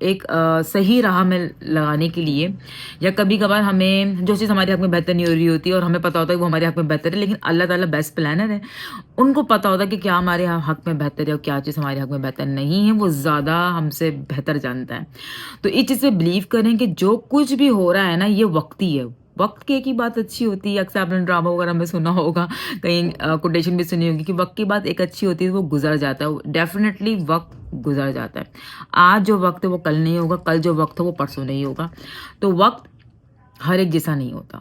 ایک صحیح راہ میں لگانے کے لیے، یا کبھی کبھار ہمیں جو چیز ہمارے حق میں بہتر نہیں ہو رہی ہوتی اور ہمیں پتہ ہوتا ہے کہ وہ ہمارے حق میں بہتر ہے، لیکن اللہ تعالیٰ بیسٹ پلانر ہے، ان کو پتہ ہوتا ہے کہ کیا ہمارے حق میں بہتر ہے اور کیا چیز ہمارے حق میں بہتر نہیں ہے، وہ زیادہ ہم سے بہتر جانتا ہے۔ تو اس چیز پہ بلیو کریں کہ جو کچھ بھی ہو رہا ہے نا، یہ وقتی ہے۔ وقت کی ایک ہی بات اچھی ہوتی ہے، اکثر آپ نے ڈرامہ وغیرہ میں سنا ہوگا، کہیں کوٹیشن بھی سنی ہوگی کہ وقت کی بات ایک اچھی ہوتی ہے، وہ گزر جاتا ہے، ڈیفینیٹلی وقت گزر جاتا ہے۔ آج جو وقت ہے وہ کل نہیں ہوگا، کل جو وقت ہے وہ پرسوں نہیں ہوگا، تو وقت ہر ایک جیسا نہیں ہوتا۔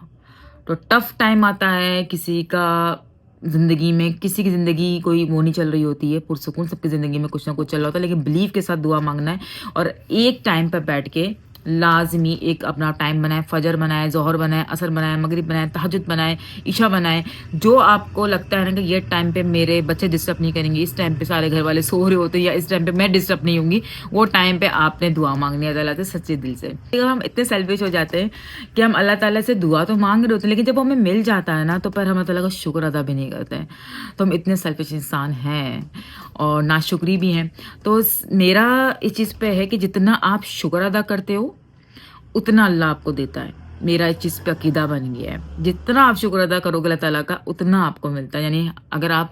تو ٹف ٹائم آتا ہے کسی کا زندگی میں، کسی کی زندگی کوئی وہ نہیں چل رہی ہوتی ہے پرسکون، سب کی زندگی میں کچھ نہ کچھ چل رہا ہوتا ہے، لیکن بلیو کے ساتھ دعا مانگنا ہے اور ایک ٹائم پہ بیٹھ کے لازمی ایک اپنا ٹائم بنائیں، فجر بنائیں، ظہر بنائیں، عصر بنائیں، مغرب بنائیں، تہجد بنائیں، عشاء بنائیں، جو آپ کو لگتا ہے نا کہ یہ ٹائم پہ میرے بچے ڈسٹرب نہیں کریں گے، اس ٹائم پہ سارے گھر والے سو رہے ہوتے ہیں، یا اس ٹائم پہ میں ڈسٹرب نہیں ہوں گی، وہ ٹائم پہ آپ نے دعا مانگنی ہے اللہ تعالیٰ سے سچے دل سے۔ ہم اتنے سیلفش ہو جاتے ہیں کہ ہم اللہ تعالیٰ سے دعا تو مانگ رہے ہوتے ہیں، لیکن جب ہمیں مل جاتا ہے نا تو پھر ہم اللہ تعالیٰ کا شکر ادا بھی نہیں کرتے ہیں۔ تو ہم اتنے سیلفش انسان ہیں اور ناشکری بھی ہیں۔ تو میرا اس چیز پہ ہے کہ جتنا آپ شکر ادا کرتے ہو اتنا اللہ آپ کو دیتا ہے۔ میرا اس چیز پہ عقیدہ بن گیا ہے، جتنا آپ شکر ادا کرو گے اللہ تعالیٰ کا اتنا آپ کو ملتا ہے۔ یعنی اگر آپ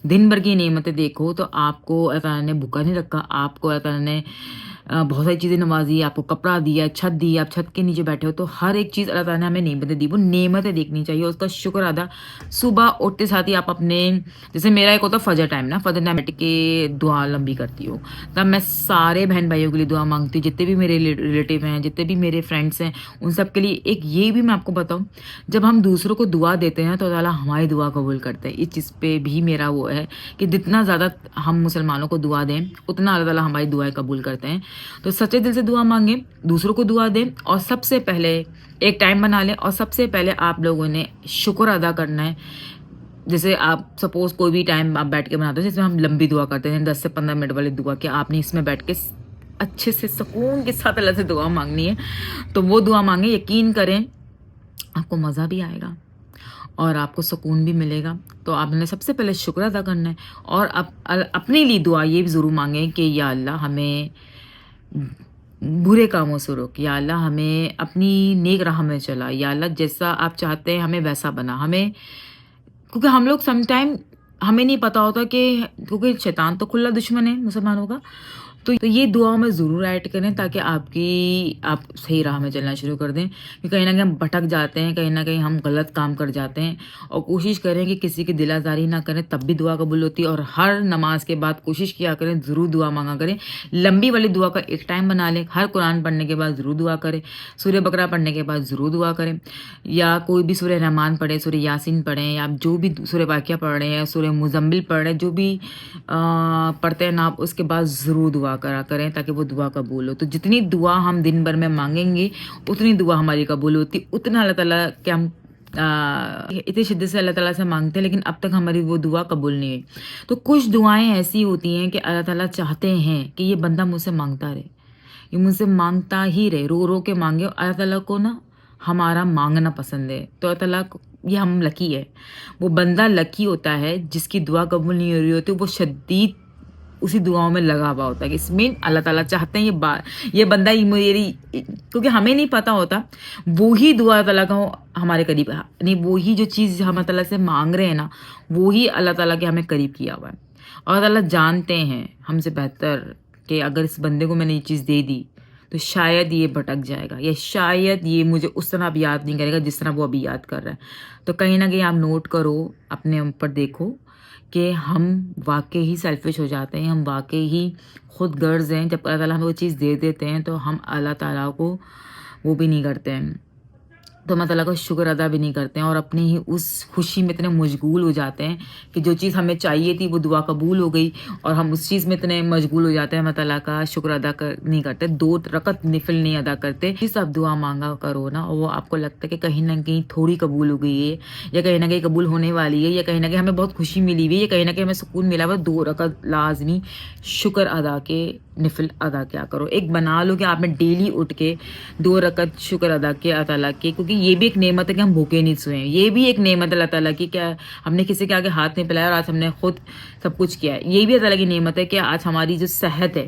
دن بھر کی نعمتیں دیکھو تو آپ کو اللہ تعالیٰ نے بھوکا نہیں رکھا، آپ کو اللہ تعالیٰ نے بہت ساری چیزیں نوازی، آپ کو کپڑا دیا، چھت دی، آپ چھت کے نیچے بیٹھے ہو، تو ہر ایک چیز اللہ تعالیٰ نے ہمیں نعمتیں دی، وہ نعمتیں دیکھنی چاہیے، اس کا شکر ادا۔ صبح اٹھتے ساتھ ہی آپ اپنے، جیسے میرا ایک ہوتا ہے فجر ٹائم نا، فجر ٹائم بیٹھ کے دعا لمبی کرتی ہوں، تب میں سارے بہن بھائیوں کے لیے دعا مانگتی ہوں، جتنے بھی میرے ریلیٹیو ہیں، جتنے بھی میرے فرینڈس ہیں، ان سب کے لیے۔ ایک یہ بھی میں آپ کو بتاؤں، جب ہم دوسروں کو دعا دیتے ہیں تو اللہ تعالیٰ ہماری دعا قبول کرتے ہیں۔ اس چیز پہ بھی میرا وہ ہے کہ جتنا زیادہ ہم مسلمانوں کو دعا دیں اتنا اللہ تعالیٰ ہماری دعائیں قبول کرتے ہیں۔ تو سچے دل سے دعا مانگیں، دوسروں کو دعا دیں، اور سب سے پہلے ایک ٹائم بنا لیں، اور سب سے پہلے آپ لوگوں نے شکر ادا کرنا ہے۔ جیسے آپ سپوز کوئی بھی ٹائم آپ بیٹھ کے بناتے ہیں، جس میں ہم لمبی دعا کرتے ہیں 10 سے 15 منٹ والی دعا، کہ آپ نے اس میں بیٹھ کے اچھے سے سکون کے ساتھ اللہ سے دعا مانگنی ہے، تو وہ دعا مانگیں۔ یقین کریں آپ کو مزہ بھی آئے گا اور آپ کو سکون بھی ملے گا۔ تو آپ نے سب سے پہلے شکر ادا کرنا ہے، اور اپنے لیے دعا یہ بھی ضرور مانگیں کہ یا اللہ ہمیں برے کاموں سے روک، یا اللہ ہمیں اپنی نیک راہ میں چلا، یا اللہ جیسا آپ چاہتے ہیں ہمیں ویسا بنا ہمیں۔ کیونکہ ہم لوگ سم ٹائم ہمیں نہیں پتا ہوتا کہ، کیونکہ شیطان تو کھلا دشمن ہے مسلمانوں کا، تو یہ دعاؤں میں ضرور ایڈ کریں تاکہ آپ صحیح راہ میں چلنا شروع کر دیں۔ کہ کہیں نہ کہیں ہم بھٹک جاتے ہیں، کہیں نہ کہیں ہم غلط کام کر جاتے ہیں، اور کوشش کریں کہ کسی کی دل آزاری نہ کریں، تب بھی دعا قبول ہوتی ہے۔ اور ہر نماز کے بعد کوشش کیا کریں، ضرور دعا مانگا کریں۔ لمبی والی دعا کا ایک ٹائم بنا لیں، ہر قرآن پڑھنے کے بعد ضرور دعا کریں، سورہ بقرہ پڑھنے کے بعد ضرور دعا کریں، یا کوئی بھی سورہ رحمان پڑھیں، سورہ یاسین پڑھیں، یا آپ جو بھی سورہ واقعہ پڑھ رہے ہیں، سورہ مزمل پڑھ رہے ہیں، جو بھی پڑھتے ہیں نا آپ، اس کے بعد ضرور دعا کرا کریں تاکہ وہ دعا قبول ہو۔ تو جتنی دعا ہم دن بھر میں مانگیں گے اتنی دعا ہماری قبول ہوتی، اتنا اللہ تعالیٰ کہ ہم اتنی شدت سے اللہ تعالیٰ سے مانگتے ہیں لیکن اب تک ہماری وہ دعا قبول نہیں ہوئی۔ تو کچھ دعائیں ایسی ہوتی ہیں کہ اللہ تعالیٰ چاہتے ہیں کہ یہ بندہ مجھ سے مانگتا رہے، یہ مجھ سے مانگتا ہی رہے، رو رو کے مانگے۔ اللہ تعالیٰ کو نا ہمارا مانگنا پسند ہے، تو اللہ تعالیٰ یہ ہم لکی ہے۔ وہ بندہ لکی ہوتا ہے جس کی دعا قبول نہیں ہو رہی ہوتی، وہ شدید اسی دعاؤں میں لگا ہوا ہوتا ہے، کہ اس میں اللہ تعالیٰ چاہتے ہیں یہ بندہ میری، کیونکہ ہمیں نہیں پتا ہوتا وہی دعا اللہ تعالیٰ کا ہمارے قریب ہے، یعنی وہی جو چیز ہم اللہ تعالیٰ سے مانگ رہے ہیں نا، وہی اللہ تعالیٰ کے ہمیں قریب کیا ہوا ہے۔ اور اللہ تعالیٰ جانتے ہیں ہم سے بہتر کہ اگر اس بندے کو میں نے یہ چیز دے دی تو شاید یہ بھٹک جائے گا، یا شاید یہ مجھے اس طرح اب یاد نہیں کرے گا جس طرح وہ ابھی یاد کر رہا ہے۔ تو کہیں نہ کہیں آپ نوٹ کرو، اپنے اوپر دیکھو کہ ہم واقعی ہی سیلفش ہو جاتے ہیں، ہم واقعی ہی خود غرض ہیں۔ جب اللہ تعالیٰ ہمیں وہ چیز دے دیتے ہیں تو ہم اللہ تعالیٰ کو وہ بھی نہیں کرتے ہیں، تو اللہ تعالیٰ کا شکر ادا بھی نہیں کرتے ہیں، اور اپنی ہی اس خوشی میں اتنے مشغول ہو جاتے ہیں کہ جو چیز ہمیں چاہیے تھی وہ دعا قبول ہو گئی، اور ہم اس چیز میں اتنے مشغول ہو جاتے ہیں، اللہ تعالیٰ کا شکر ادا نہیں کرتے، 2 رکعت نفل نہیں ادا کرتے۔ جس آپ دعا مانگا کرو نا، وہ آپ کو لگتا ہے کہ کہیں نہ کہیں تھوڑی قبول ہو گئی ہے، یا کہیں نہ کہیں قبول ہونے والی ہے، یا کہیں نہ کہیں ہمیں بہت خوشی ملی ہوئی ہے، یا کہیں نہ کہیں ہمیں سکون ملا ہوا ہے، 2 رکعت لازمی شکر ادا کے نفل ادا کیا کرو۔ ایک بنا لو کہ آپ نے ڈیلی اٹھ کے 2 رکعت شکر ادا کیا اللہ تعالیٰ کے، کیونکہ یہ بھی ایک نعمت ہے کہ ہم بھوکے نہیں سوئے ہیں، یہ بھی ایک نعمت اللہ تعالیٰ کی، کیا ہم نے کسی کے آگے ہاتھ نہیں پھیلایا اور آج ہم نے خود سب کچھ کیا ہے۔ یہ بھی اللہ تعالیٰ کی نعمت ہے کہ آج ہماری جو صحت ہے،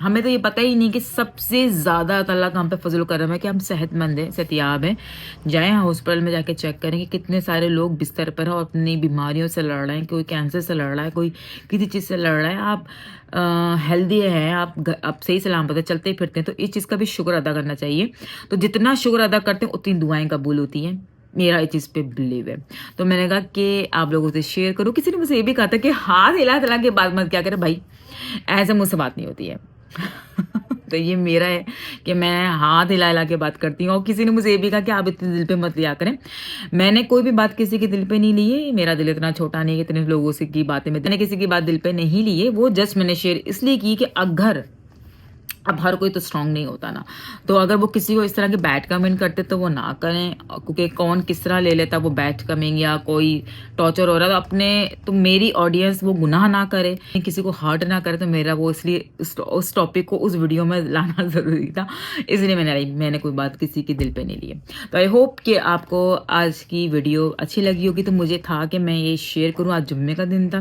ہمیں تو یہ پتہ ہی نہیں کہ سب سے زیادہ اللہ کا ہم پہ فضل و کرم ہے کہ ہم صحت مند ہیں، صحتیاب ہیں. جائیں ہاسپٹل میں جا کے چیک کریں کہ کتنے سارے لوگ بستر پر ہیں اور اپنی بیماریوں سے لڑ رہے ہیں. کوئی کینسر سے لڑ رہا ہے، کوئی کسی چیز سے لڑ رہا ہے. آپ ہیلدی ہیں، آپ صحیح سلامت ہیں، چلتے پھرتے ہیں، تو اس چیز کا بھی شکر ادا کرنا چاہیے. تو جتنا شکر ادا کرتے ہیں اتنی دعائیں قبول ہوتی ہیں. میرا اس چیز پہ بلیو ہے. تو میں نے کہا کہ آپ لوگوں سے شیئر کروں. کسی نے مجھے یہ بھی کہا تھا کہ ہاتھ ہلا کے بات مت کیا کرے. بھائی ایسے مجھ سے بات نہیں ہوتی ہے. تو یہ میرا ہے کہ میں ہاتھ ہلا کے بات کرتی ہوں. اور کسی نے مجھے یہ بھی کہا کہ آپ اتنے دل پہ مت لیا کریں. میں نے کوئی بھی بات کسی کے دل پہ نہیں لی ہے. میرا دل اتنا چھوٹا نہیں ہے اتنے لوگوں سے کی باتیں میں نے کسی کی بات دل پہ نہیں لی ہے. وہ جسٹ میں نے شیئر اس لیے کی کہ اگر اب ہر کوئی تو اسٹرانگ نہیں ہوتا نا. تو اگر وہ کسی کو اس طرح کے بیڈ کمنٹ کرتے تو وہ نہ کریں، کیونکہ کون کس طرح لے لیتا وہ بیڈ کمنٹ یا کوئی ٹارچر ہو رہا تو میری آڈینس وہ گناہ نہ کرے، کسی کو ہرٹ نہ کرے. تو میرا وہ اس لیے اس ٹاپک کو اس ویڈیو میں لانا ضروری تھا. اس لیے میں نے کوئی بات کسی کی دل پہ نہیں لی ہے. تو آئی ہوپ کہ آپ کو آج کی ویڈیو اچھی لگی ہوگی. تو مجھے تھا کہ میں یہ شیئر کروں. آج جمعے کا دن تھا،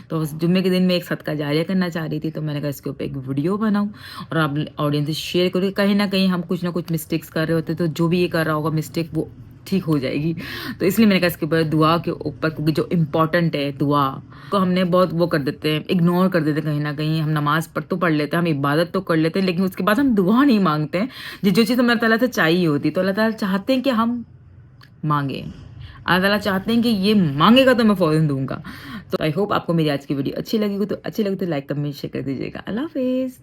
تو جمعے کے دن میں ایک صدقہ جاریہ کرنا چاہ رہی تھی. تو میں نے کہا اس کے اوپر ایک ویڈیو بناؤں اور آپ آڈینس سے شیئر کرو. کہیں نہ کہیں ہم کچھ نہ کچھ مسٹیکس کر رہے ہوتے، تو جو بھی یہ کر رہا ہوگا مسٹیک وہ ٹھیک ہو جائے گی. تو اس لیے میں نے کہا اس کے اوپر دعا کے اوپر، کیونکہ جو امپورٹنٹ ہے دعا کو ہم نے بہت وہ کر دیتے ہیں، اگنور کر دیتے ہیں. کہیں نہ کہیں ہم نماز پڑھ لیتے ہیں، ہم عبادت تو کر لیتے ہیں، لیکن اس کے بعد ہم دعا نہیں مانگتے ہیں. جو چیز اللہ تعالیٰ سے چاہیے ہوتی، تو اللہ تعالیٰ چاہتے ہیں کہ ہم مانگیں. اللہ تعالیٰ چاہتے ہیں کہ یہ مانگے گا تو میں فوراً دوں گا. تو آئی ہوپ آپ کو میری آج کی ویڈیو اچھی لگی ہو. تو لائک کمنٹ شیئر کر دیجیے گا. اللہ حافظ.